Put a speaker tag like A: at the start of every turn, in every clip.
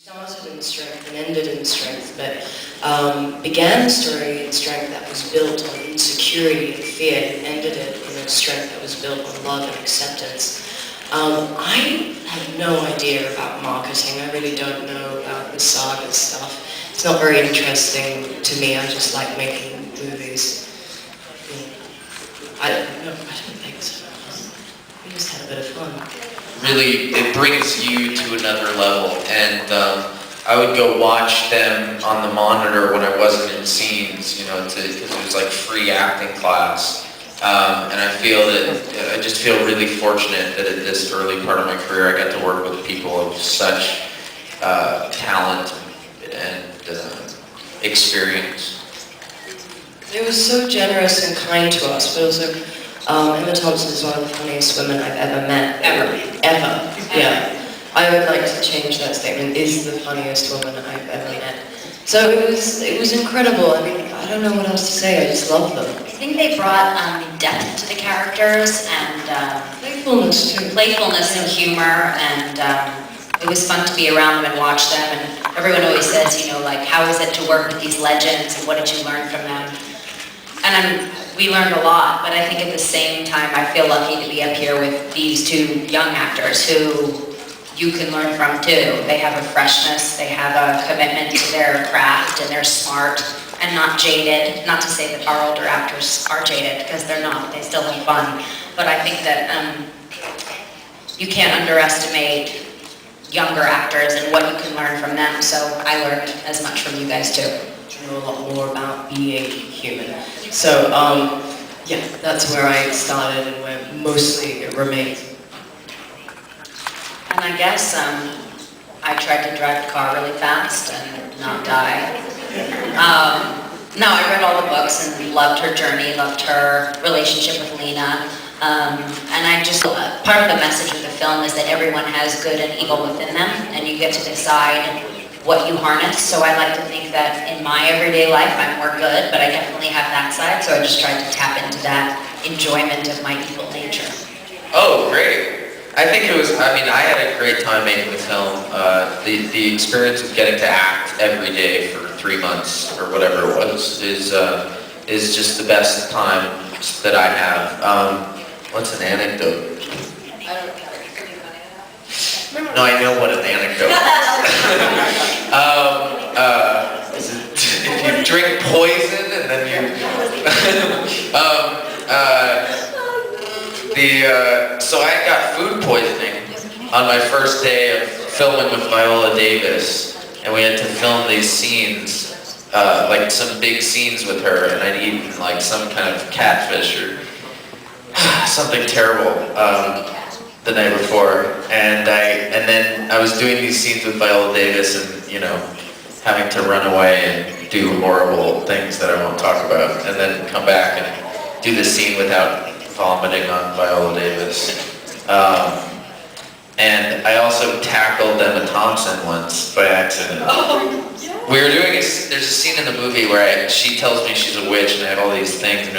A: Started in strength and ended in strength, but began the story in strength that was built on insecurity and fear, and ended it in a strength that was built on love and acceptance. I have no idea about marketing. I really don't know about the saga stuff. It's not very interesting to me. I just like making movies. I don't think so. We just had a bit of fun.
B: Really, it brings you to another level, and I would go watch them on the monitor when I wasn't in scenes, you know, because it was like free acting class, and I just feel really fortunate that at this early part of my career I got to work with people of such talent and experience.
A: They were so generous and kind to us, but also Emma Thompson is one of the funniest women I've ever met. Ever. Yeah. I would like to change that statement, is the funniest woman I've ever met. So it was incredible. I mean, I don't know what else to say, I just love them.
C: I think they brought depth to the characters and
A: playfulness too.
C: Playfulness and humor, and it was fun to be around them and watch them, and everyone always says, you know, like, how is it to work with these legends, and what did you learn from them? And we learned a lot, but I think at the same time I feel lucky to be up here with these two young actors who you can learn from too. They have a freshness, they have a commitment to their craft, and they're smart and not jaded. Not to say that our older actors are jaded, because they're not, they still have fun. But I think that you can't underestimate younger actors and what you can learn from them, so I learned as much from you guys too.
A: I know a lot more about being human. So, yeah, that's where I started and where mostly it remains.
C: And I guess I tried to drive the car really fast and not die. No, I read all the books and loved her journey, loved her relationship with Lena. And I just, part of the message of the film is that everyone has good and evil within them, and you get to decide what you harness. So I like to think that in my everyday life I'm more good, but I definitely have that side, so I just tried to tap into that enjoyment of my evil nature.
B: Oh, great. I think it was, I mean, I had a great time making the film. The experience of getting to act every day for 3 months or whatever it was is just the best time that I have. What's an anecdote? No, I know what an anecdote is. If you drink poison and then you... so I got food poisoning on my first day of filming with Viola Davis, and we had to film these scenes, like some big scenes with her, and I'd eaten like some kind of catfish or something terrible the night before, and then I was doing these scenes with Viola Davis, and you know, having to run away and do horrible things that I won't talk about, and then come back and do the scene without vomiting on Viola Davis. And I also tackled Emma Thompson once by accident. We were doing there's a scene in the movie where she tells me she's a witch, and I have all these things, and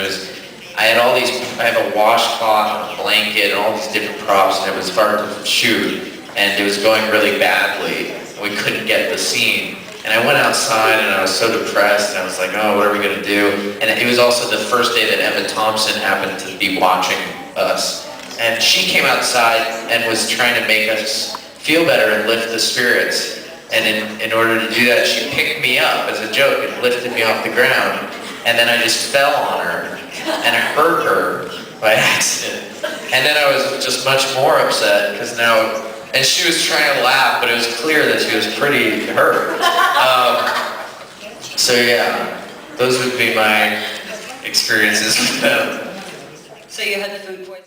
B: I have a washcloth and a blanket and all these different props, and it was hard to shoot, and it was going really badly, and we couldn't get the scene. And I went outside and I was so depressed, and I was like, oh, what are we gonna do? And it was also the first day that Emma Thompson happened to be watching us. And she came outside and was trying to make us feel better and lift the spirits. And in order to do that, she picked me up as a joke and lifted me off the ground. And then I just fell on her and hurt her by accident. And then I was just much more upset because now, and she was trying to laugh, but it was clear that she was pretty hurt. So yeah, those would be my experiences with them.
A: So you had the food poisoning?